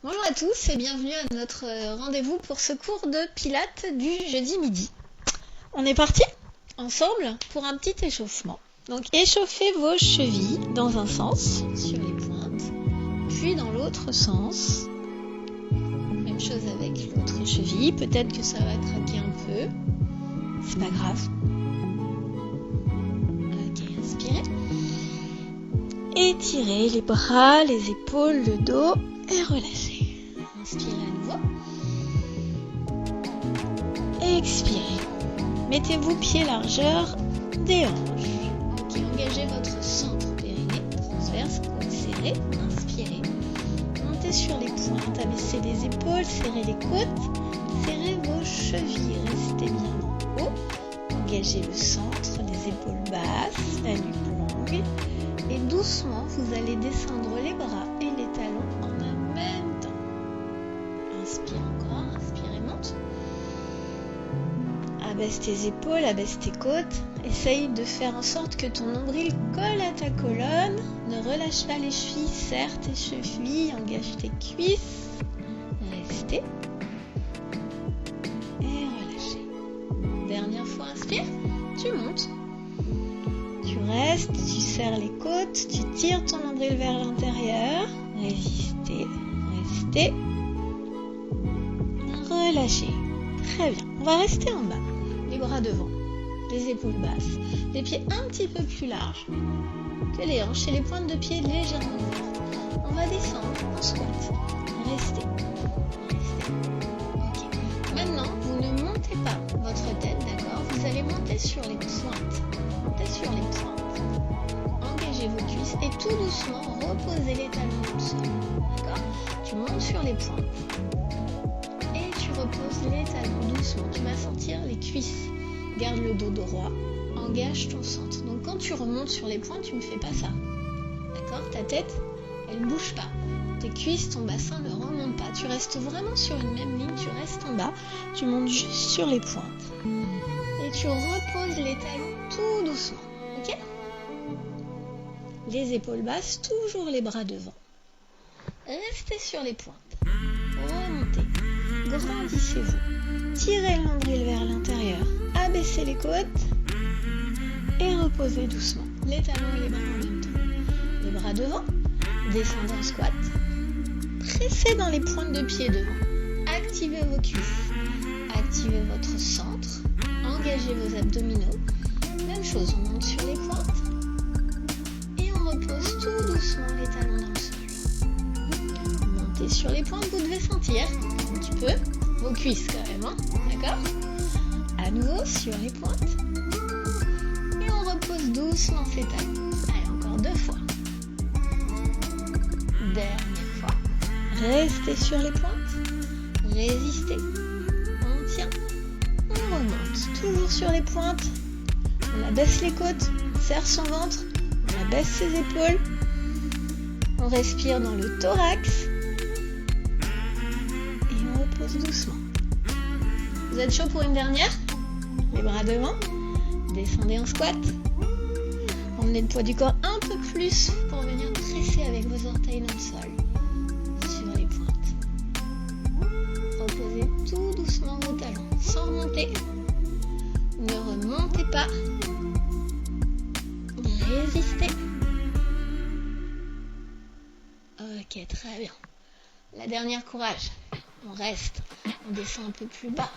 Bonjour à tous et bienvenue à notre rendez-vous pour ce cours de pilates du jeudi midi. On est parti ensemble pour un petit échauffement. Donc échauffez vos chevilles dans un sens, sur les pointes, puis dans l'autre sens. Même chose avec l'autre cheville, peut-être que ça va craquer un peu, c'est pas grave. Ok, inspirez. Étirez les bras, les épaules, le dos et relâchez. Inspirez à nouveau. Expirez. Mettez-vous pied largeur des hanches. Ok, engagez votre centre périnée, transverse, côte serrée. Inspirez. Montez sur les pointes, abaissez les épaules, serrez les côtes, serrez vos chevilles, restez bien en haut. Engagez le centre, les épaules basses, la nuque longue. Et doucement, vous allez descendre les bras et les talons en un même temps. Inspire encore, inspire et monte. Abaisse tes épaules, abaisse tes côtes. Essaye de faire en sorte que ton nombril colle à ta colonne. Ne relâche pas les chevilles, serre tes chevilles, engage tes cuisses. Restez. Et relâchez. Dernière fois, inspire, tu montes. Tu restes, tu serres les côtes, tu tires ton nombril vers l'intérieur. Résistez, restez. Relâchez. Très bien. On va rester en bas. Les bras devant, les épaules basses, les pieds un petit peu plus larges que les hanches et les pointes de pied légèrement ouvertes. On va descendre en squat. Restez. Restez. Ok. Maintenant, vous ne montez pas votre tête, d'accord ? Vous allez monter sur les pointes. Montez sur les pointes. Engagez vos cuisses et tout doucement, reposez les talons dans le sol. D'accord ? Tu montes sur les pointes. Et tu reposes les talons doucement. Tu vas sentir les cuisses. Garde le dos droit. Engage ton centre. Donc quand tu remontes sur les pointes, tu ne fais pas ça. D'accord ? Ta tête, elle ne bouge pas. Tes cuisses, ton bassin ne remonte pas. Tu restes vraiment sur une même ligne. Tu restes en bas. Tu montes juste sur les pointes. Et tu reposes les talons tout doucement. Ok ? Les épaules basses, toujours les bras devant. Restez sur les pointes. Remontez. Grandissez-vous. Tirez le nombril vers l'intérieur. Abaissez les côtes. Et reposez doucement. Les talons et les bras en même temps. Les bras devant. Descendez en squat. Pressez dans les pointes de pied devant. Activez vos cuisses. Activez votre centre. Engagez vos abdominaux. Même chose, on monte sur les pointes. Et on repose tout doucement les talons dans le sol. Montez sur les pointes, vous devez sentir un petit peu vos cuisses carrément, d'accord ? À nouveau sur les pointes. Et on repose doucement ces talons. Allez, encore 2 fois. Dernière fois. Restez sur les pointes. Résistez. On tient. On remonte. Toujours sur les pointes. On abaisse les côtes. On serre son ventre. On abaisse ses épaules. On respire dans le thorax. Et on repose doucement. Vous êtes chaud pour une dernière ? Les bras devant. Descendez en squat. Emmenez le poids du corps un peu plus pour venir presser avec vos orteils dans le sol. Sur les pointes. Reposez tout doucement vos talons. Sans remonter. Ne remontez pas. Résistez. Ok, très bien. La dernière, courage. On reste. On descend un peu plus bas.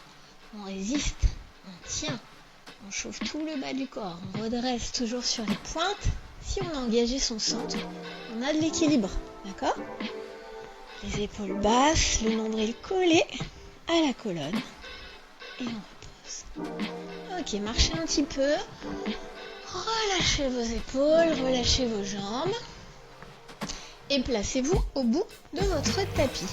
On résiste. On tient. On chauffe tout le bas du corps. On redresse toujours sur les pointes. Si on a engagé son centre, on a de l'équilibre. D'accord ? Les épaules basses, le nombril collé à la colonne. Et on repose. Ok, marchez un petit peu. Relâchez vos épaules, relâchez vos jambes. Et placez-vous au bout de votre tapis.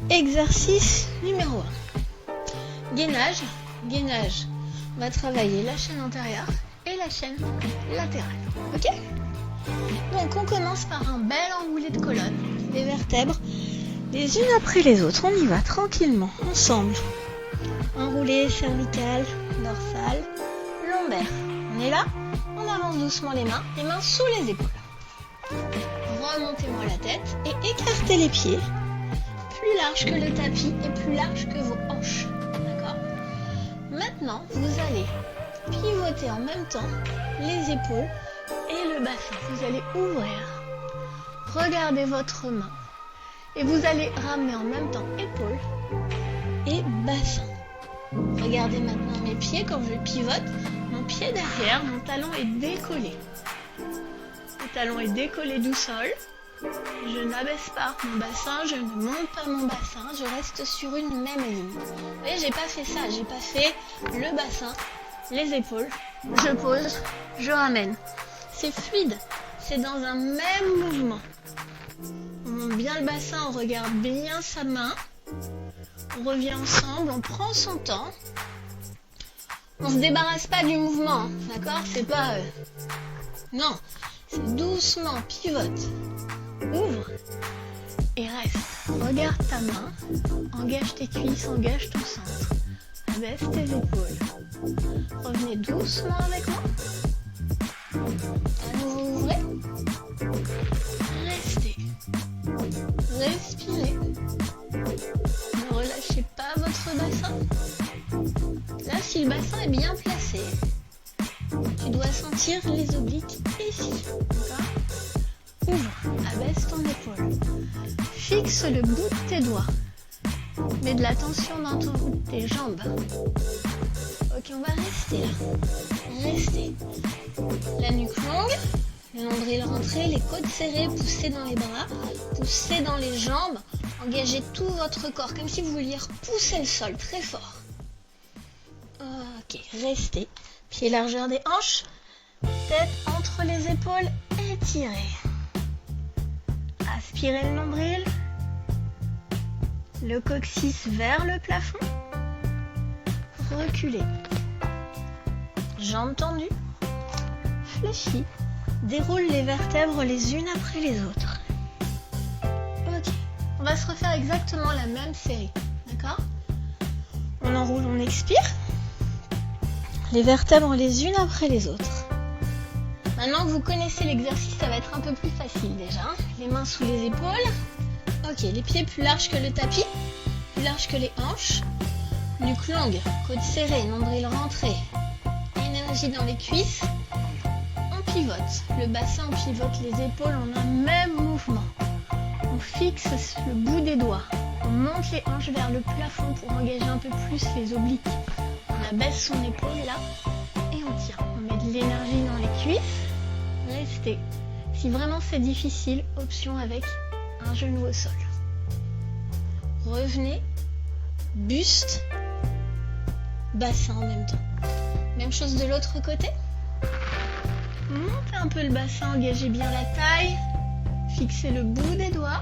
Exercice numéro 1. Gainage. Gainage. On va travailler la chaîne antérieure et la chaîne latérale. Ok ? Donc on commence par un bel enroulé de colonne. Les vertèbres, les unes après les autres. On y va tranquillement, ensemble. Enroulé cervical, dorsal, lombaire. On est là ? On avance doucement les mains sous les épaules. Remontez-moi la tête et écartez les pieds. large que le tapis et plus large que vos hanches. D'accord? Maintenant, vous allez pivoter en même temps les épaules et le bassin. Vous allez ouvrir, regardez votre main et vous allez ramener en même temps épaules et bassin. Regardez maintenant mes pieds quand je pivote. Mon pied derrière, mon talon est décollé. Le talon est décollé du sol. Je n'abaisse pas mon bassin, je ne monte pas mon bassin, je reste sur une même ligne. Vous voyez, j'ai pas fait ça, j'ai pas fait le bassin, les épaules, je pose, je ramène. C'est fluide, c'est dans un même mouvement. On monte bien le bassin, on regarde bien sa main. On revient ensemble, on prend son temps. On se débarrasse pas du mouvement, hein, d'accord? C'est pas... Non, c'est doucement, pivote. Ouvre et reste. Regarde ta main, engage tes cuisses, engage ton centre. Abaisse tes épaules. Revenez doucement avec moi. À nouveau, ouvrez. Restez. Respirez. Ne relâchez pas votre bassin. Là, si le bassin est bien placé, tu dois sentir les obliques ici. D'accord? Ouvre, abaisse ton épaule. Fixe le bout de tes doigts. Mets de la tension dans tes jambes. Ok, on va rester là. Restez. La nuque longue, le nombril rentré, les côtes serrées, poussez dans les bras, poussez dans les jambes. Engagez tout votre corps, comme si vous vouliez repousser le sol très fort. Ok, restez. Pieds largeur des hanches. Tête entre les épaules, étirez. Aspirez le nombril. Le coccyx vers le plafond. Reculez. Jambes tendues. Fléchis. Déroule les vertèbres les unes après les autres. Ok. On va se refaire exactement la même série. D'accord? On enroule, on expire. Les vertèbres les unes après les autres. Maintenant que vous connaissez l'exercice, ça va être un peu plus facile déjà. Les mains sous les épaules. Ok, les pieds plus larges que le tapis, plus larges que les hanches. Nuque longue, côte serrée, nombril rentré. Énergie dans les cuisses. On pivote. Le bassin, on pivote les épaules en un même mouvement. On fixe le bout des doigts. On monte les hanches vers le plafond pour engager un peu plus les obliques. On abaisse son épaule là et on tient. On met de l'énergie dans les cuisses. Restez. Si vraiment c'est difficile, option avec un genou au sol. Revenez. Buste. Bassin en même temps. Même chose de l'autre côté. Montez un peu le bassin, engagez bien la taille. Fixez le bout des doigts.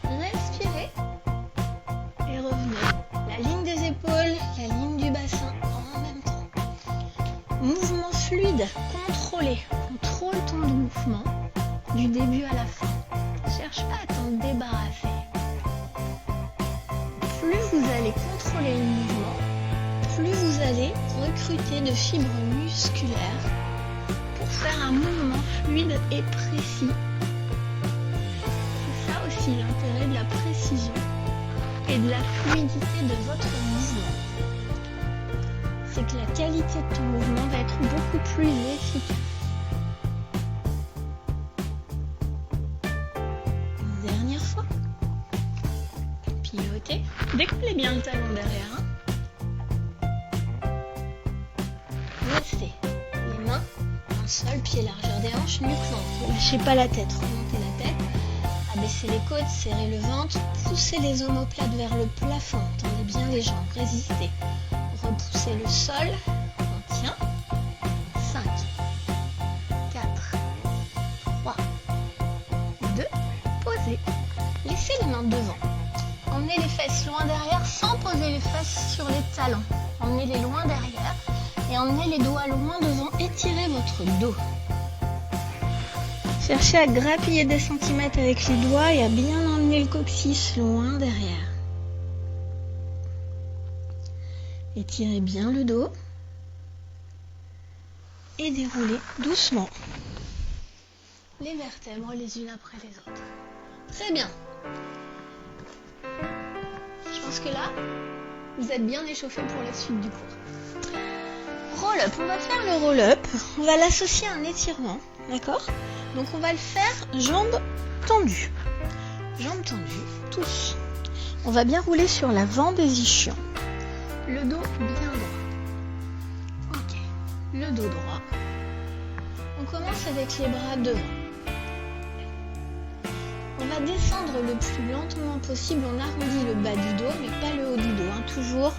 Respirez. Et revenez. La ligne des épaules, la ligne du bassin en même temps. Mouvement fluide, contrôlé. Contrôle ton mouvement du début à la fin. Ne cherche pas à t'en débarrasser. Plus vous allez contrôler le mouvement, plus vous allez recruter de fibres musculaires pour faire un mouvement fluide et précis. C'est ça aussi l'intérêt de la précision et de la fluidité de votre mouvement. C'est que la qualité de ton mouvement va être beaucoup plus efficace. Une dernière fois. Pivotez. Décollez bien le talon derrière. Restez. Les mains en sol, pied largeur des hanches, nuque longue. Ne lâchez pas la tête. Remontez la tête. Abaissez les côtes, serrez le ventre. Poussez les omoplates vers le plafond. Tendez bien les jambes. Résistez. Repoussez le sol. On tient. 5, 4, 3, 2. Posez. Laissez les mains devant. Emmenez les fesses loin derrière sans poser les fesses sur les talons. Emmenez-les loin derrière et emmenez les doigts loin devant. Étirez votre dos. Cherchez à grappiller des centimètres avec les doigts et à bien emmener le coccyx loin derrière. Étirez bien le dos et déroulez doucement les vertèbres les unes après les autres. Très bien. pense que là, vous êtes bien échauffé pour la suite du cours. Roll-up, on va faire le roll-up. On va l'associer à un étirement, d'accord? Donc on va le faire jambes tendues. Jambes tendues, tous. On va bien rouler sur l'avant des ischions. Le dos bien droit. Ok, le dos droit. On commence avec les bras devant. On va descendre le plus lentement possible. On arrondit le bas du dos, mais pas le haut du dos. Toujours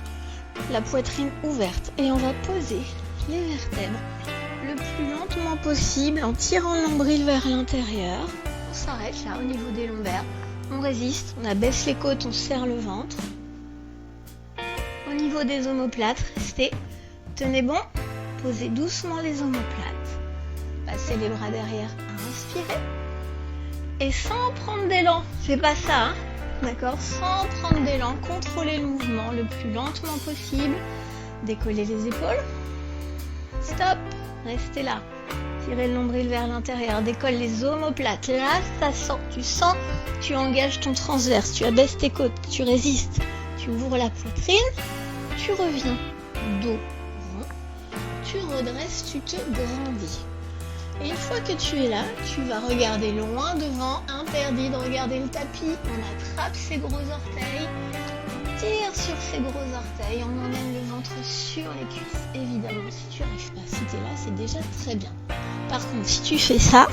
la poitrine ouverte. Et on va poser les vertèbres le plus lentement possible en tirant le nombril vers l'intérieur. On s'arrête là au niveau des lombaires. On résiste, on abaisse les côtes, on serre le ventre. Au niveau des omoplates, restez. Tenez bon. Posez doucement les omoplates. Passez les bras derrière. Inspirez. Et sans prendre d'élan, c'est pas ça, hein, d'accord? Sans prendre d'élan, contrôlez le mouvement le plus lentement possible. Décollez les épaules. Stop, restez là. Tirez le nombril vers l'intérieur, décolle les omoplates. Là, ça sent, tu engages ton transverse, tu abaisses tes côtes, tu résistes. Tu ouvres la poitrine, tu reviens. Dos rond, tu redresses, tu te grandis. Et une fois que tu es là, tu vas regarder loin devant, interdit de regarder le tapis. On attrape ses gros orteils, on tire sur ses gros orteils, on emmène le ventre sur les cuisses. Évidemment, si tu n'y arrives pas, si tu es là, c'est déjà très bien. Par contre, si tu fais ça,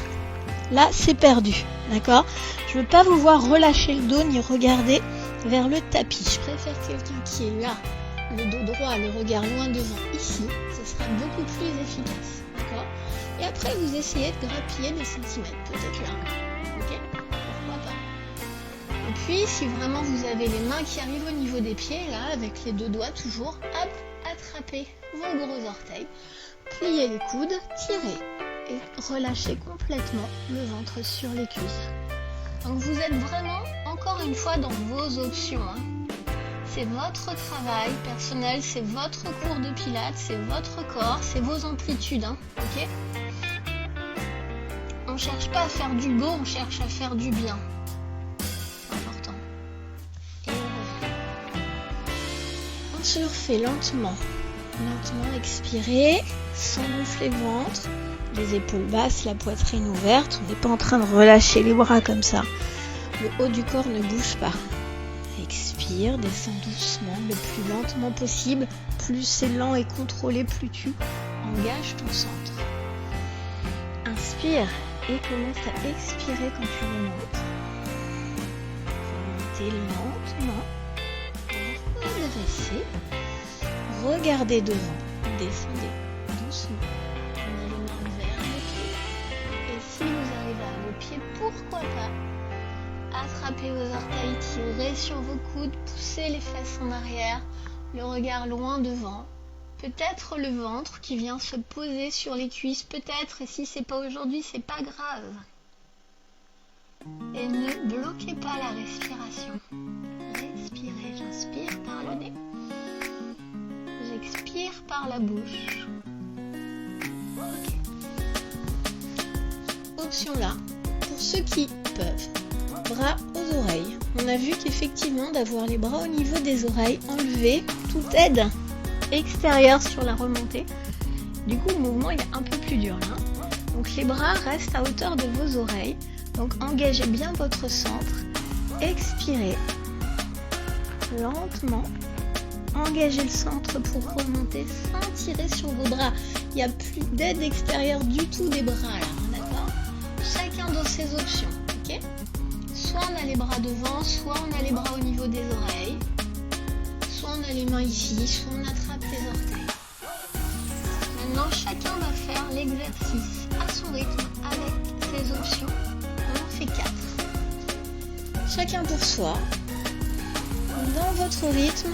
là, c'est perdu, d'accord? Je ne veux pas vous voir relâcher le dos ni regarder vers le tapis. Je préfère quelqu'un qui est là, le dos droit, le regard loin devant, ici. Ce sera beaucoup plus efficace, d'accord? Et après, vous essayez de grappiller des centimètres, peut-être là. Ok? Pourquoi pas? Et puis, si vraiment vous avez les mains qui arrivent au niveau des pieds, là, avec les deux doigts toujours, hop, attrapez vos gros orteils, pliez les coudes, tirez et relâchez complètement le ventre sur les cuisses. Donc, vous êtes vraiment, encore une fois, dans vos options, hein. C'est votre travail personnel, c'est votre cours de pilates, c'est votre corps, c'est vos amplitudes, hein, ok? On ne cherche pas à faire du beau, on cherche à faire du bien. C'est important. Et on revient. On se refait lentement. Lentement, expirez, sans gonfler le ventre. Les épaules basses, la poitrine ouverte. On n'est pas en train de relâcher les bras comme ça. Le haut du corps ne bouge pas. Expire, descends doucement, le plus lentement possible. Plus c'est lent et contrôlé, plus tu engages ton centre. Inspire et commence à expirer quand tu remontes. Remontez lentement. Redressez. Regardez devant. Descendez doucement. On a les mains vers les pieds. Et si vous arrivez à vos pieds, pourquoi pas attrapez vos orteils, tirez sur vos coudes, poussez les fesses en arrière, le regard loin devant. Peut-être le ventre qui vient se poser sur les cuisses, peut-être, et si c'est pas aujourd'hui, c'est pas grave. Et ne bloquez pas la respiration. Respirez, j'inspire par le nez. J'expire par la bouche. Ok. Option là, pour ceux qui peuvent. Bras aux oreilles. On a vu qu'effectivement, d'avoir les bras au niveau des oreilles enlevés, tout aide. Extérieur sur la remontée. Du coup, le mouvement il est un peu plus dur là. Donc les bras restent à hauteur de vos oreilles. Donc engagez bien votre centre. Expirez. Lentement. Engagez le centre pour remonter sans tirer sur vos bras. Il n'y a plus d'aide extérieure du tout des bras là. D'accord? Chacun dans ses options. Ok? Soit on a les bras devant, soit on a les bras au niveau des oreilles. Soit on a les mains ici, soit on attrape les orteils. Maintenant, chacun va faire l'exercice à son rythme avec ses options. On en fait 4. Chacun pour soi. Dans votre rythme,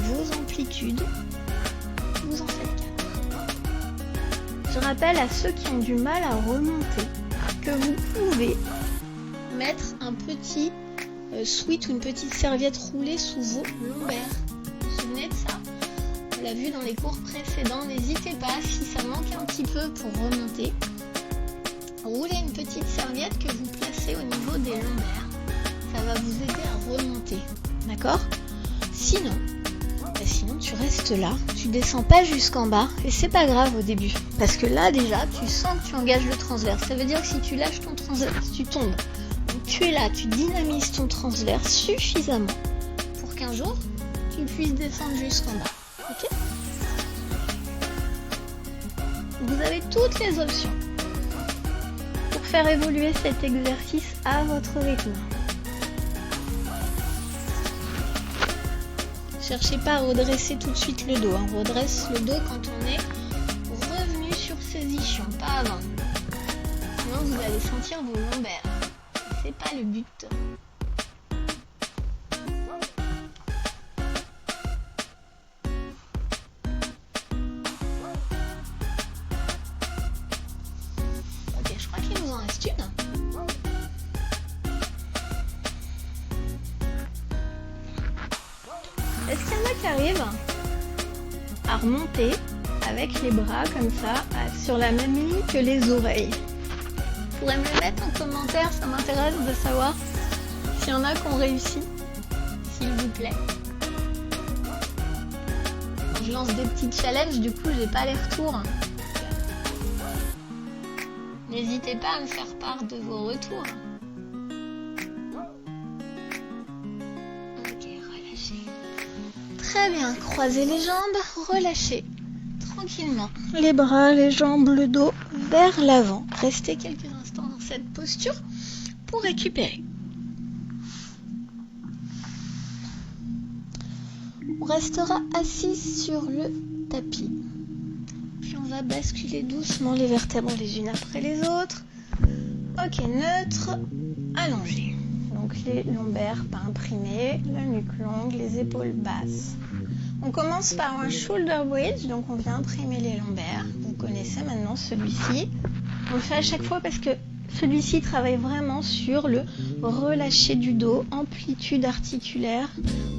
vos amplitudes, vous en faites 4. Je rappelle à ceux qui ont du mal à remonter que vous pouvez mettre un petit sweat ou une petite serviette roulée sous vos lombaires. Vous vous souvenez de ça? On l'a vu dans les cours précédents. N'hésitez pas, si ça manque un petit peu pour remonter, roulez une petite serviette que vous placez au niveau des lombaires. Ça va vous aider à remonter. D'accord? sinon tu restes là, tu descends pas jusqu'en bas et c'est pas grave au début. Parce que là déjà, tu sens que tu engages le transverse. Ça veut dire que si tu lâches ton transverse, tu tombes. Donc tu es là, tu dynamises ton transverse suffisamment pour qu'un jour, tu puisses descendre jusqu'en bas. Ok ? Vous avez toutes les options pour faire évoluer cet exercice à votre rythme. Cherchez pas à redresser tout de suite le dos. On redresse le dos quand on est revenu sur sésition, pas avant. Sinon vous allez sentir vos lombaires. C'est pas le but. Ok, je crois qu'il nous en reste une. Est-ce qu'il y en a qui arrivent à remonter avec les bras comme ça, sur la même ligne que les oreilles? Vous pourrez me le mettre en commentaire, ça m'intéresse de savoir s'il y en a qui ont réussi, s'il vous plaît. Je lance des petits challenges, du coup j'ai pas les retours. N'hésitez pas à me faire part de vos retours. Très bien, croisez les jambes, relâchez tranquillement les bras, les jambes, le dos vers l'avant. Restez quelques instants dans cette posture pour récupérer. On restera assis sur le tapis. Puis on va basculer doucement les vertèbres les unes après les autres. Ok, neutre, allongé. Donc les lombaires pas imprimés, la nuque longue, les épaules basses. On commence par un shoulder bridge, donc on vient imprimer les lombaires. Vous connaissez maintenant celui-ci. On le fait à chaque fois parce que celui-ci travaille vraiment sur le relâcher du dos, amplitude articulaire.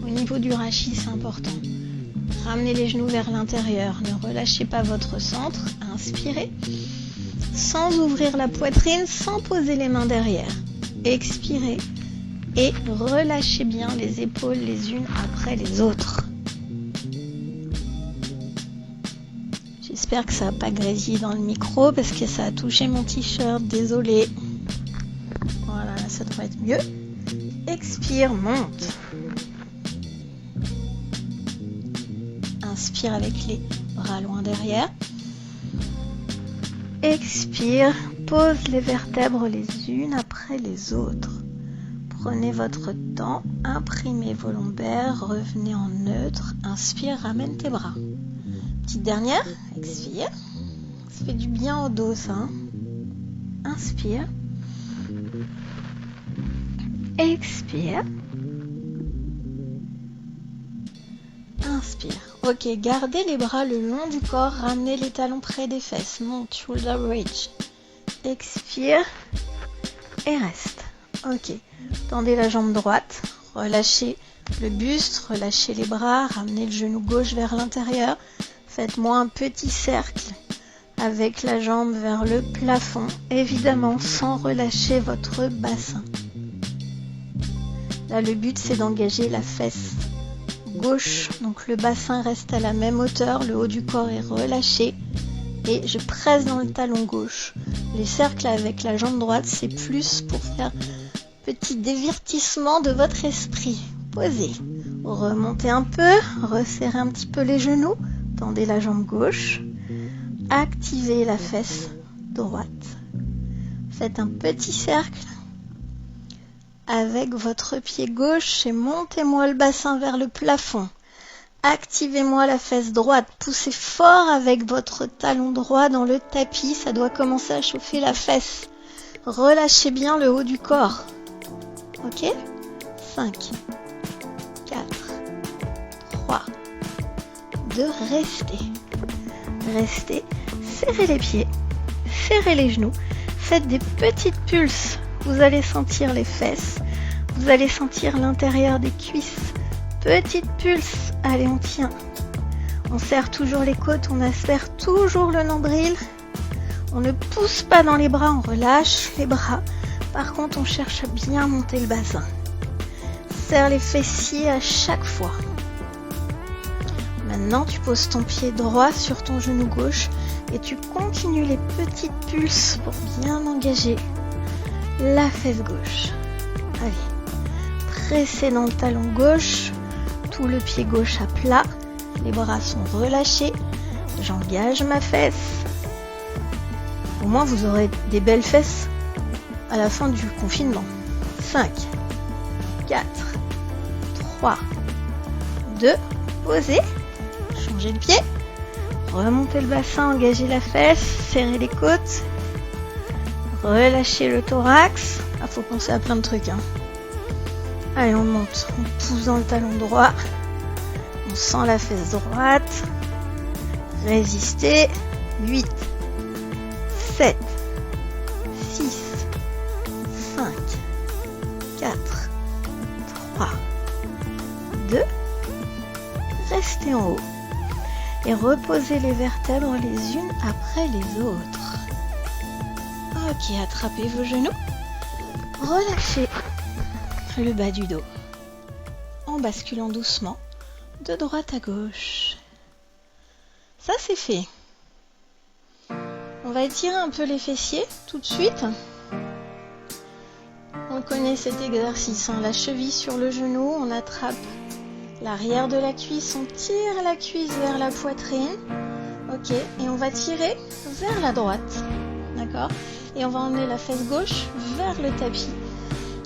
Au niveau du rachis, c'est important. Ramenez les genoux vers l'intérieur, ne relâchez pas votre centre. Inspirez, sans ouvrir la poitrine, sans poser les mains derrière. Expirez. Et relâchez bien les épaules les unes après les autres. J'espère que ça n'a pas grésillé dans le micro parce que ça a touché mon t-shirt, désolé. Voilà, là, ça devrait être mieux. Expire, monte. Inspire avec les bras loin derrière. Expire, pose les vertèbres les unes après les autres. Prenez votre temps, imprimez vos lombaires, revenez en neutre, inspire, ramène tes bras. Petite dernière, expire. Ça fait du bien au dos ça. Hein. Inspire. Expire. Inspire. Ok, gardez les bras le long du corps, ramenez les talons près des fesses, monte, shoulder bridge. Expire et reste. Ok. Tendez la jambe droite, relâchez le buste, relâchez les bras, ramenez le genou gauche vers l'intérieur. Faites-moi un petit cercle avec la jambe vers le plafond, évidemment sans relâcher votre bassin. Là, le but, c'est d'engager la fesse gauche, donc le bassin reste à la même hauteur, le haut du corps est relâché et je presse dans le talon gauche. Les cercles avec la jambe droite, c'est plus pour faire petit divertissement de votre esprit. Posez, remontez un peu, resserrez un petit peu les genoux, tendez la jambe gauche, activez la fesse droite. Faites un petit cercle avec votre pied gauche et montez-moi le bassin vers le plafond. Activez-moi la fesse droite, poussez fort avec votre talon droit dans le tapis, ça doit commencer à chauffer la fesse. Relâchez bien le haut du corps. Ok ? 5, 4, 3, 2, restez, serrez les pieds, serrez les genoux, faites des petites pulses, vous allez sentir les fesses, vous allez sentir l'intérieur des cuisses, petites pulses, allez on tient, on serre toujours les côtes, on serre toujours le nombril, on ne pousse pas dans les bras, on relâche les bras, par contre on cherche à bien monter le bassin, serre les fessiers à chaque fois. Maintenant, tu poses ton pied droit sur ton genou gauche et tu continues les petites pulses pour bien engager la fesse gauche. Allez, pressez dans le talon gauche, tout le pied gauche à plat, les bras sont relâchés, j'engage ma fesse. Au moins, vous aurez des belles fesses à la fin du confinement. 5, 4, 3, 2, posez, changez de pied, remontez le bassin, engagez la fesse, serrez les côtes, relâchez le thorax. Ah, faut penser à plein de trucs, hein. Allez, on monte, on pousse dans le talon droit, on sent la fesse droite, résistez, 8, 7, 6, 5, 4, 3, 2, restez en haut et reposez les vertèbres les unes après les autres. Ok, attrapez vos genoux, relâchez le bas du dos en basculant doucement de droite à gauche. Ça, c'est fait. On va étirer un peu les fessiers tout de suite. On connaît cet exercice, hein. La cheville sur le genou, on attrape l'arrière de la cuisse, on tire la cuisse vers la poitrine. Ok, et on va tirer vers la droite. D'accord ? Et on va emmener la fesse gauche vers le tapis.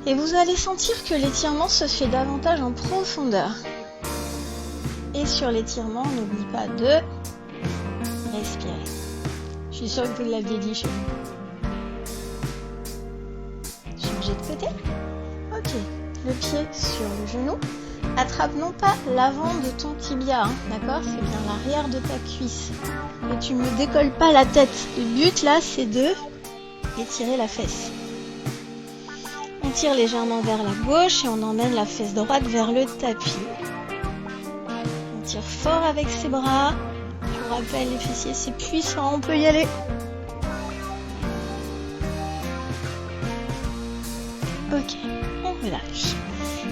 Et vous allez sentir que l'étirement se fait davantage en profondeur. Et sur l'étirement, n'oublie pas de respirer. Je suis sûre que vous l'aviez dit chez vous. Changer de côté. Ok, le pied sur le genou. Attrape non pas l'avant de ton tibia, hein, d'accord ? C'est bien l'arrière de ta cuisse. Et tu ne décolles pas la tête. Le but là, c'est de étirer la fesse. On tire légèrement vers la gauche et on emmène la fesse droite vers le tapis. On tire fort avec ses bras. Je vous rappelle, les fessiers, c'est puissant, on peut y aller. Ok, on relâche.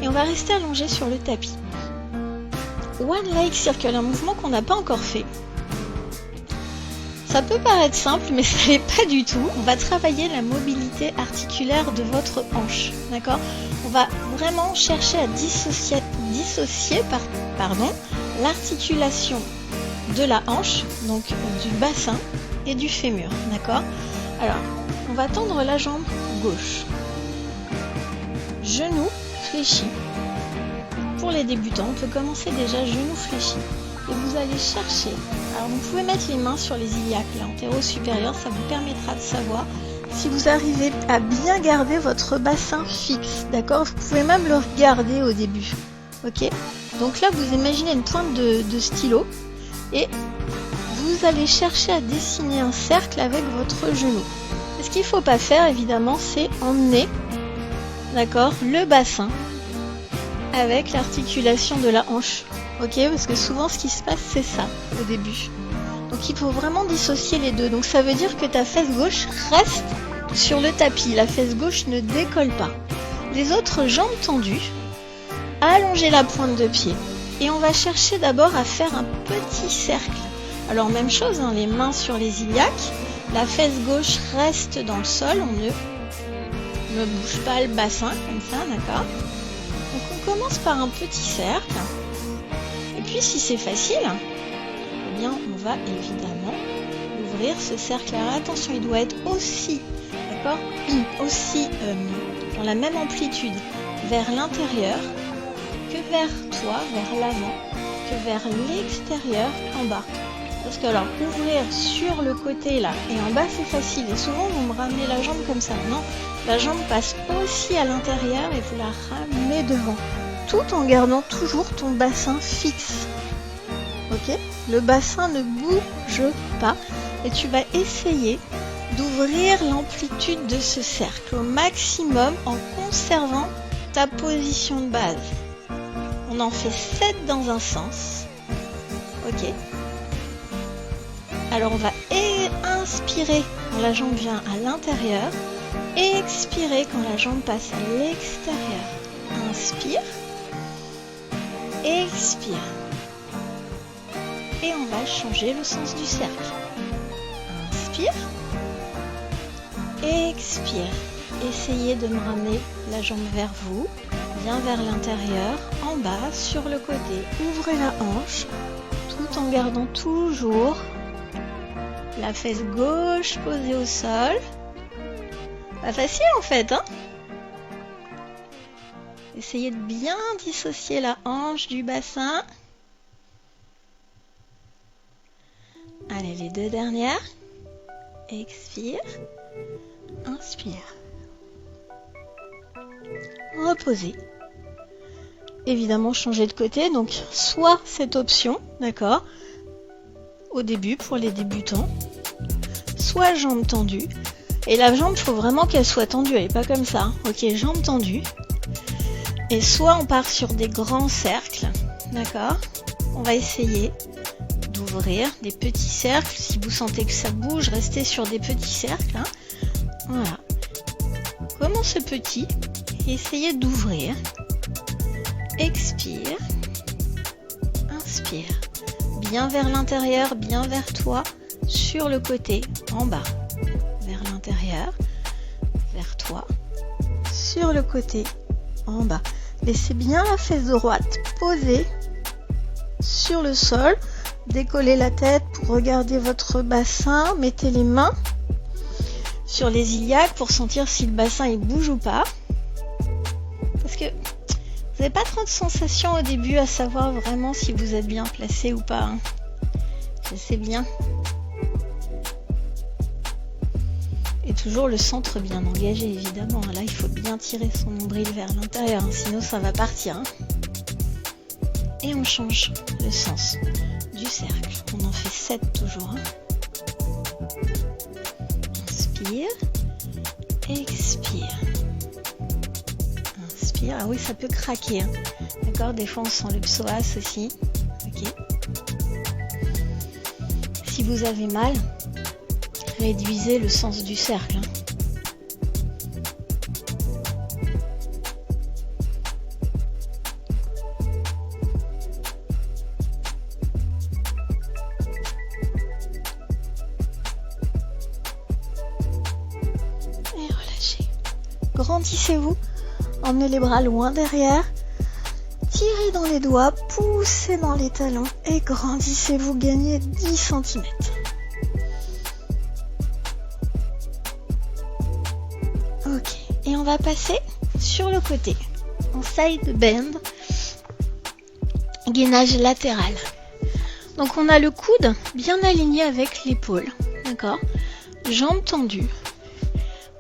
Et on va rester allongé sur le tapis. One leg circle, un mouvement qu'on n'a pas encore fait. Ça peut paraître simple, mais ça n'est pas du tout. On va travailler la mobilité articulaire de votre hanche. D'accord ? On va vraiment chercher à dissocier l'articulation de la hanche, donc du bassin et du fémur. D'accord ? Alors, on va tendre la jambe gauche. Genou fléchi. Pour les débutants, on peut commencer déjà genou fléchi. Et vous allez chercher. Alors vous pouvez mettre les mains sur les iliaques, l'antéro-supérieur, ça vous permettra de savoir si vous arrivez à bien garder votre bassin fixe. D'accord ? Vous pouvez même le regarder au début. Ok ? Donc là, vous imaginez une pointe de stylo et vous allez chercher à dessiner un cercle avec votre genou. Et ce qu'il ne faut pas faire, évidemment, c'est emmener, d'accord, le bassin avec l'articulation de la hanche. Ok, parce que souvent ce qui se passe c'est ça au début. Donc il faut vraiment dissocier les deux. Donc ça veut dire que ta fesse gauche reste sur le tapis. La fesse gauche ne décolle pas. Les autres jambes tendues, allongez la pointe de pied. Et on va chercher d'abord à faire un petit cercle. Alors même chose, hein, les mains sur les iliaques. La fesse gauche reste dans le sol. On ne bouge pas le bassin comme ça, d'accord ? Donc on commence par un petit cercle. Et puis si c'est facile, eh bien on va évidemment ouvrir ce cercle. Alors attention, il doit être aussi, d'accord, aussi dans la même amplitude vers l'intérieur que vers toi, vers l'avant, que vers l'extérieur en bas. Parce que alors ouvrir sur le côté là et en bas c'est facile. Et souvent vous me ramenez la jambe comme ça. Non, la jambe passe aussi à l'intérieur et vous la ramenez devant. Tout en gardant toujours ton bassin fixe. Ok ? Le bassin ne bouge pas et tu vas essayer d'ouvrir l'amplitude de ce cercle au maximum en conservant ta position de base. On en fait 7 dans un sens. Ok ? Alors on va inspirer quand la jambe vient à l'intérieur et expirer quand la jambe passe à l'extérieur. Inspire. Expire. et on va changer le sens du cercle. Inspire. Expire. Essayez de me ramener la jambe vers vous, bien vers l'intérieur, en bas, sur le côté. Ouvrez la hanche, tout en gardant toujours la fesse gauche posée au sol. Pas facile en fait, hein? Essayez de bien dissocier la hanche du bassin. Allez, les deux dernières. Expire. Inspire. Reposez. Évidemment, changez de côté. Donc, soit cette option, d'accord, au début pour les débutants, soit jambe tendue. Et la jambe, il faut vraiment qu'elle soit tendue. Elle n'est pas comme ça. Hein. Ok, jambe tendue. Et soit on part sur des grands cercles, d'accord. On va essayer d'ouvrir des petits cercles. Si vous sentez que ça bouge, restez sur des petits cercles. Hein. Voilà. Commencez petit et essayez d'ouvrir. Expire. Inspire. Bien vers l'intérieur, bien vers toi, sur le côté, en bas. Vers l'intérieur, vers toi, sur le côté, en bas. Laissez bien la fesse droite posée sur le sol. Décollez la tête pour regarder votre bassin. Mettez les mains sur les iliaques pour sentir si le bassin il bouge ou pas. Parce que vous n'avez pas trop de sensations au début à savoir vraiment si vous êtes bien placé ou pas. Hein. Je sais bien. Et toujours le centre bien engagé, évidemment. Là, il faut bien tirer son nombril vers l'intérieur, hein, sinon ça va partir. Hein. Et on change le sens du cercle. On en fait 7 toujours. Hein. Inspire. Expire. Inspire. Ah oui, ça peut craquer. Hein. D'accord, des fois on sent le psoas aussi. Ok. Si vous avez mal, réduisez le sens du cercle. Et relâchez. Grandissez-vous. Emmenez les bras loin derrière. Tirez dans les doigts, poussez dans les talons et grandissez-vous. Gagnez 10 cm. Ok, et on va passer sur le côté, en side bend, gainage latéral. Donc on a le coude bien aligné avec l'épaule, d'accord? Jambes tendues.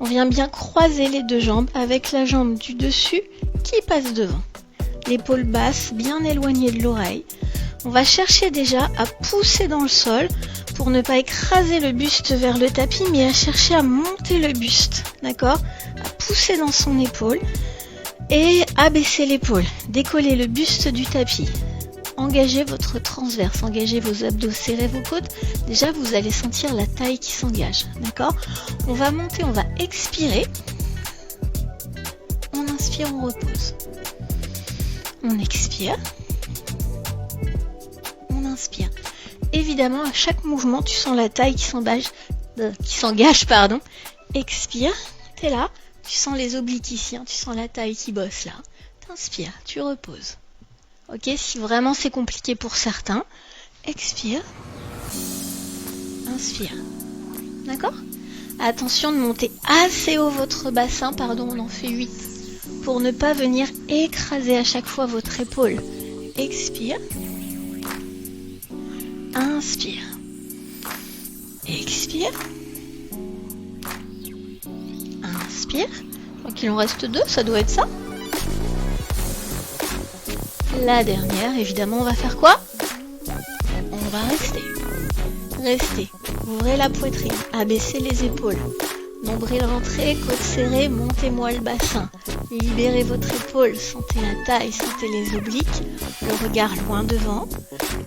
On vient bien croiser les deux jambes avec la jambe du dessus qui passe devant. L'épaule basse bien éloignée de l'oreille. On va chercher déjà à pousser dans le sol pour ne pas écraser le buste vers le tapis, mais à chercher à monter le buste, d'accord? À pousser dans son épaule et abaisser l'épaule. Décoller le buste du tapis. Engagez votre transverse, engagez vos abdos, serrez vos côtes. Déjà, vous allez sentir la taille qui s'engage, d'accord? On va monter, on va expirer. On inspire, on repose. On expire. On inspire. Évidemment, à chaque mouvement, tu sens la taille qui s'engage. Expire, t'es là. Tu sens les obliques ici, hein, tu sens la taille qui bosse là. T'inspires, tu reposes. Ok, si vraiment c'est compliqué pour certains, expire. Inspire. D'accord? Attention de monter assez haut votre bassin, on en fait 8. Pour ne pas venir écraser à chaque fois votre épaule. Expire. Inspire. Expire. Inspire. Donc il en reste 2, ça doit être ça. La dernière, évidemment, on va faire quoi? On va rester. Restez. Ouvrez la poitrine. Abaissez les épaules. Nombril rentré, côte serrée, montez-moi le bassin. Libérez votre épaule, sentez la taille, sentez les obliques, le regard loin devant,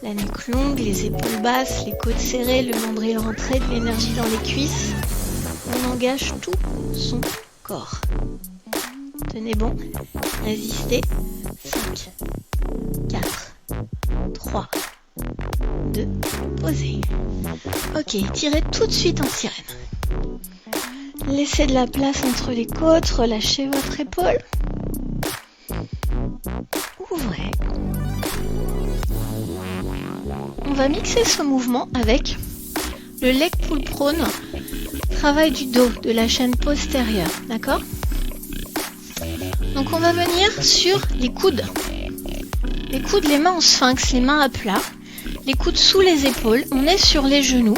la nuque longue, les épaules basses, les côtes serrées, le nombril rentré, de l'énergie dans les cuisses. On engage tout son corps. Tenez bon, résistez. 5, 4, 3, 2, 2, posez. Ok, tirez tout de suite en sirène. Laissez de la place entre les côtes, relâchez votre épaule. Ouvrez. On va mixer ce mouvement avec le leg pull prone, travail du dos, de la chaîne postérieure, d'accord? Donc on va venir sur les coudes. Les coudes, les mains en sphinx, les mains à plat, les coudes sous les épaules, on est sur les genoux,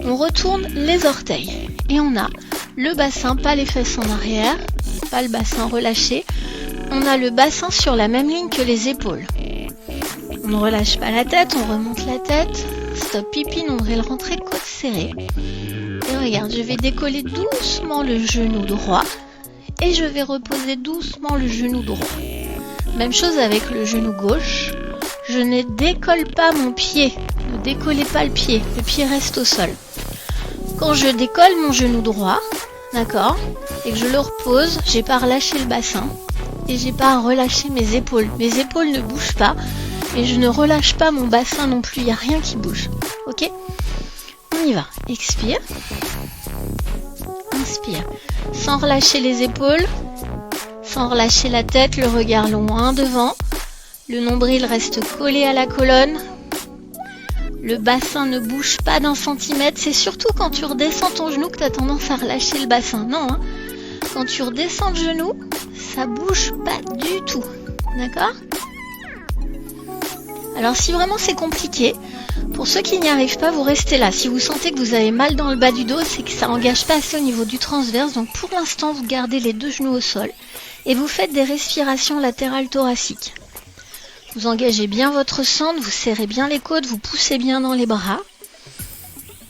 on retourne les orteils et on a le bassin, pas les fesses en arrière, pas le bassin relâché, on a le bassin sur la même ligne que les épaules. On ne relâche pas la tête, on remonte la tête, stop pipi, nombril rentré, côte serrée. Et regarde, je vais décoller doucement le genou droit et je vais reposer doucement le genou droit. Même chose avec le genou gauche, je ne décolle pas mon pied, ne décollez pas le pied reste au sol. Quand je décolle mon genou droit, d'accord, et que je le repose, j'ai pas relâché le bassin et j'ai pas relâché mes épaules. Mes épaules ne bougent pas et je ne relâche pas mon bassin non plus, il n'y a rien qui bouge. Ok? On y va. Expire. Inspire. Sans relâcher les épaules, sans relâcher la tête, le regard loin devant. Le nombril reste collé à la colonne. Le bassin ne bouge pas d'un centimètre. C'est surtout quand tu redescends ton genou que tu as tendance à relâcher le bassin. Non, hein. Quand tu redescends le genou, ça bouge pas du tout. D'accord? Alors si vraiment c'est compliqué, pour ceux qui n'y arrivent pas, vous restez là. Si vous sentez que vous avez mal dans le bas du dos, c'est que ça n'engage pas assez au niveau du transverse. Donc pour l'instant, vous gardez les deux genoux au sol et vous faites des respirations latérales thoraciques. Vous engagez bien votre centre, vous serrez bien les côtes, vous poussez bien dans les bras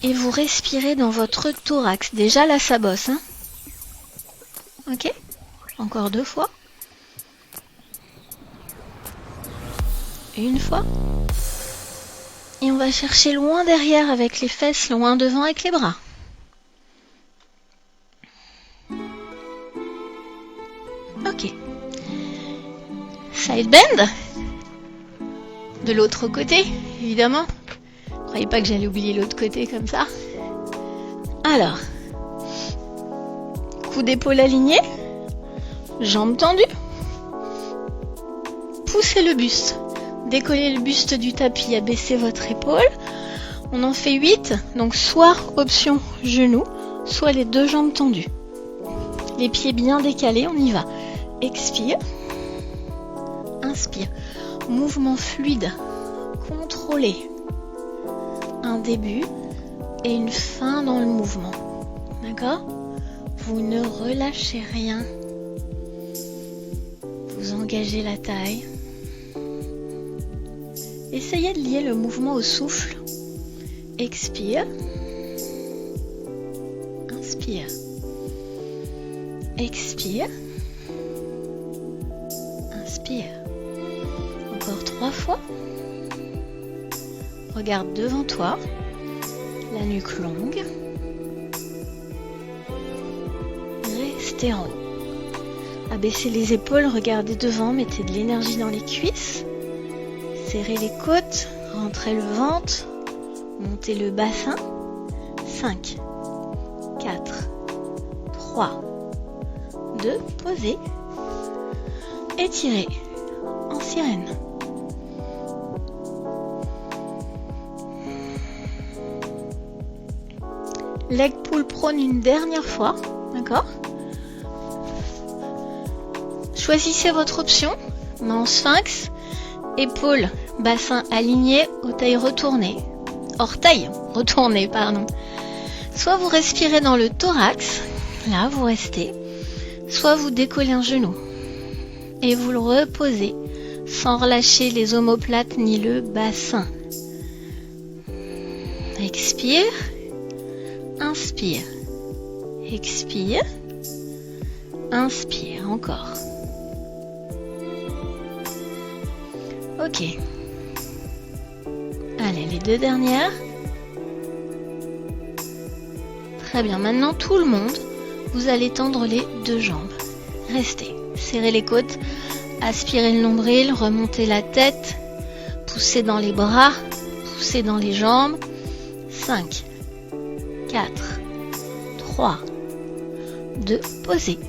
et vous respirez dans votre thorax. Déjà là, ça bosse, hein? Ok? Encore 2 fois. Une fois. Et on va chercher loin derrière avec les fesses, loin devant avec les bras. Ok. Side bend. De l'autre côté, évidemment. Ne croyez pas que j'allais oublier l'autre côté comme ça. Alors. Coup d'épaule aligné. Jambes tendues. Poussez le buste. Décollez le buste du tapis, abaissez votre épaule. On en fait 8, donc soit option genou, soit les deux jambes tendues. Les pieds bien décalés, on y va. Expire. Inspire. Mouvement fluide, contrôlé. Un début et une fin dans le mouvement. D'accord? Vous ne relâchez rien. Vous engagez la taille. Essayez de lier le mouvement au souffle. Expire. Inspire. Expire. Inspire. Encore 3 fois. Regarde devant toi. La nuque longue. Restez en haut. Abaissez les épaules, regardez devant, mettez de l'énergie dans les cuisses. Serrez les côtes, rentrez le ventre, montez le bassin. 5, 4, 3, 2, posez. Étirez en sirène. Leg pull prone une dernière fois, d'accord? Choisissez votre option, main en sphinx, épaules, bassin aligné, orteils retournés. Pardon. Soit vous respirez dans le thorax, là vous restez, soit vous décollez un genou et vous le reposez sans relâcher les omoplates ni le bassin. Expire, inspire, expire, inspire, encore. Ok. Allez, les 2 dernières. Très bien, maintenant tout le monde, vous allez tendre les 2 jambes. Restez, serrez les côtes, aspirez le nombril, remontez la tête, poussez dans les bras, poussez dans les jambes. 5, 4, 3, 2, posez.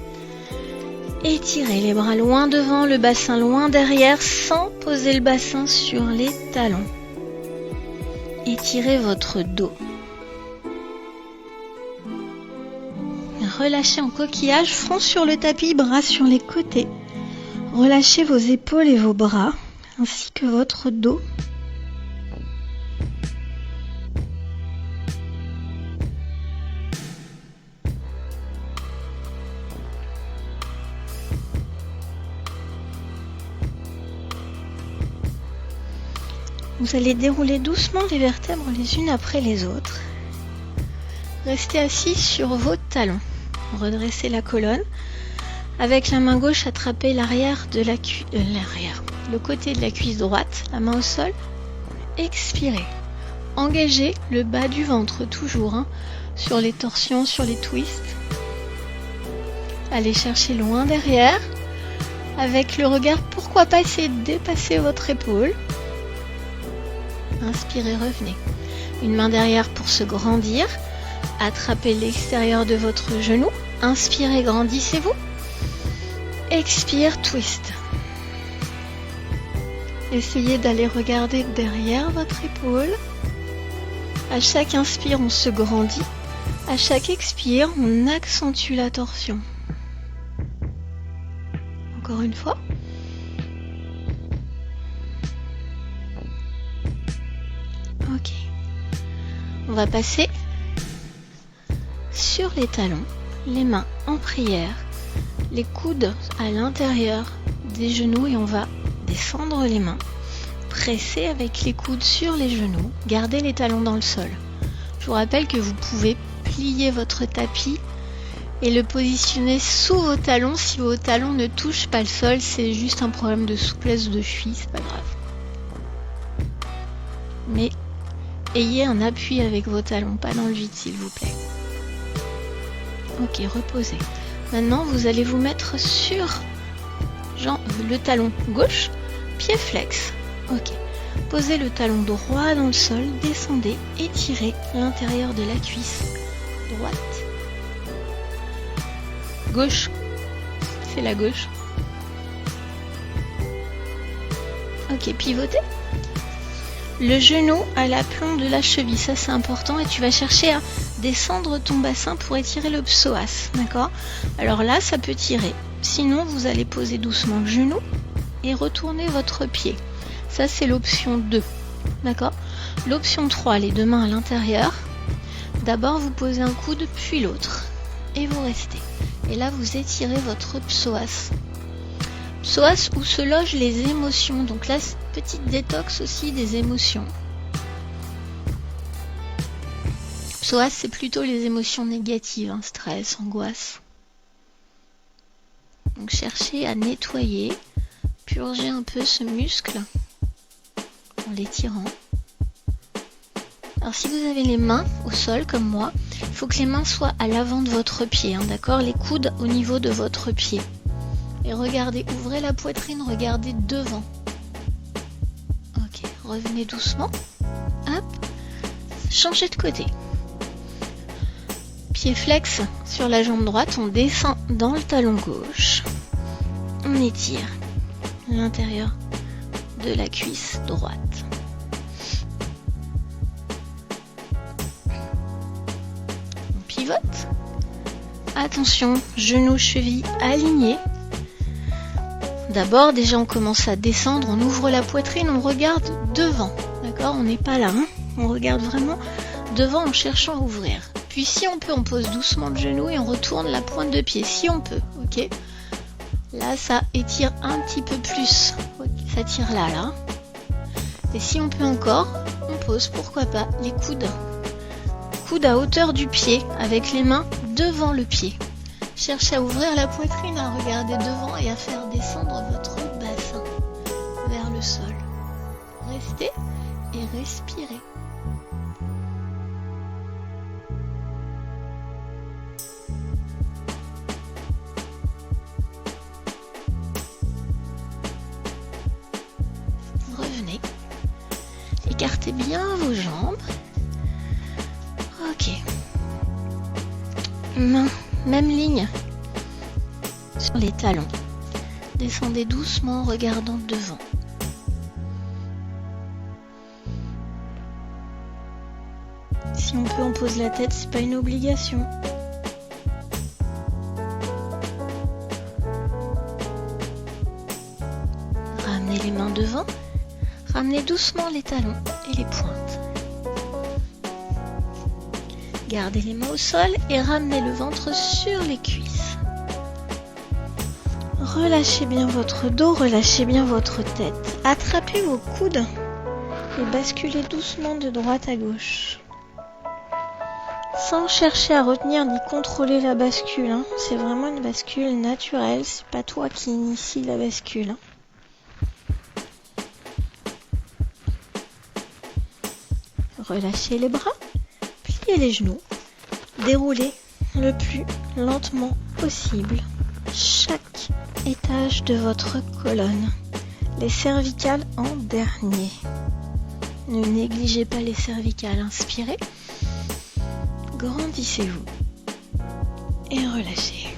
Étirez les bras loin devant, le bassin loin derrière, sans poser le bassin sur les talons. Étirez votre dos. Relâchez en coquillage, front sur le tapis, bras sur les côtés. Relâchez vos épaules et vos bras, ainsi que votre dos. Vous allez dérouler doucement les vertèbres les unes après les autres. Restez assis sur vos talons. Redressez la colonne. Avec la main gauche, attrapez l'arrière de le côté de la cuisse droite, la main au sol. Expirez. Engagez le bas du ventre toujours, sur les torsions, sur les twists. Allez chercher loin derrière. Avec le regard, pourquoi pas essayer de dépasser votre épaule. Inspirez, revenez. Une main derrière pour se grandir. Attrapez l'extérieur de votre genou. Inspirez, grandissez-vous. Expire, twist. Essayez d'aller regarder derrière votre épaule. À chaque inspire, on se grandit. À chaque expire, on accentue la torsion. Encore une fois. Ok. On va passer sur les talons, les mains en prière, les coudes à l'intérieur des genoux et on va descendre les mains, presser avec les coudes sur les genoux, garder les talons dans le sol. Je vous rappelle que vous pouvez plier votre tapis et le positionner sous vos talons. Si vos talons ne touchent pas le sol, c'est juste un problème de souplesse de cheville, c'est pas grave. Mais ayez un appui avec vos talons, pas dans le vide s'il vous plaît. Ok, reposez. Maintenant, vous allez vous mettre sur le talon gauche, pied flex. Ok. Posez le talon droit dans le sol, descendez, étirez l'intérieur de la cuisse droite. Gauche, c'est la gauche. Ok, pivotez. Le genou à l'aplomb de la cheville, ça c'est important et tu vas chercher à descendre ton bassin pour étirer le psoas, d'accord? Alors là, ça peut tirer. Sinon, vous allez poser doucement le genou et retourner votre pied. Ça, c'est l'option 2, d'accord? L'option 3, les deux mains à l'intérieur. D'abord, vous posez un coude, puis l'autre. Et vous restez. Et là, vous étirez votre psoas. Psoas où se logent les émotions. Donc là, petite détox aussi des émotions. Psoas, c'est plutôt les émotions négatives, stress, angoisse. Donc cherchez à nettoyer, purger un peu ce muscle en l'étirant. Alors si vous avez les mains au sol comme moi, il faut que les mains soient à l'avant de votre pied, d'accord? Les coudes au niveau de votre pied. Et regardez, ouvrez la poitrine, regardez devant. Ok, revenez doucement. Hop, changez de côté. Pied flex sur la jambe droite, on descend dans le talon gauche. On étire l'intérieur de la cuisse droite. On pivote. Attention, genoux, chevilles alignés. D'abord, déjà on commence à descendre, on ouvre la poitrine, on regarde devant. D'accord? On n'est pas là, on regarde vraiment devant en cherchant à ouvrir. Puis si on peut, on pose doucement le genou et on retourne la pointe de pied, si on peut, ok? Là, ça étire un petit peu plus, ça tire là. Et si on peut encore, on pose, pourquoi pas, les coudes. Coudes à hauteur du pied, avec les mains devant le pied. Cherchez à ouvrir la poitrine, à regarder devant et à faire descendre votre bassin vers le sol. Restez et respirez. Écartez bien vos jambes. Ok. Main, même ligne sur les talons. Descendez doucement en regardant devant. Si on peut, on pose la tête, c'est pas une obligation. Ramenez les mains devant. Ramenez doucement les talons et les pointes. Gardez les mains au sol et ramenez le ventre sur les cuisses. Relâchez bien votre dos, relâchez bien votre tête. Attrapez vos coudes et basculez doucement de droite à gauche. Sans chercher à retenir ni contrôler la bascule. C'est vraiment une bascule naturelle, c'est pas toi qui initie la bascule. Relâchez les bras, pliez les genoux, déroulez le plus lentement possible chaque étage de votre colonne. Les cervicales en dernier. Ne négligez pas les cervicales. Inspirez, grandissez-vous et relâchez.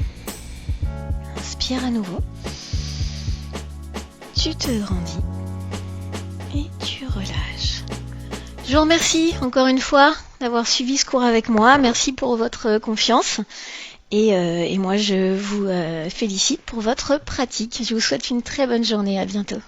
Inspire à nouveau. Tu te grandis et tu relâches. Je vous remercie encore une fois d'avoir suivi ce cours avec moi. Merci pour votre confiance. Et moi, je vous félicite pour votre pratique. Je vous souhaite une très bonne journée. À bientôt.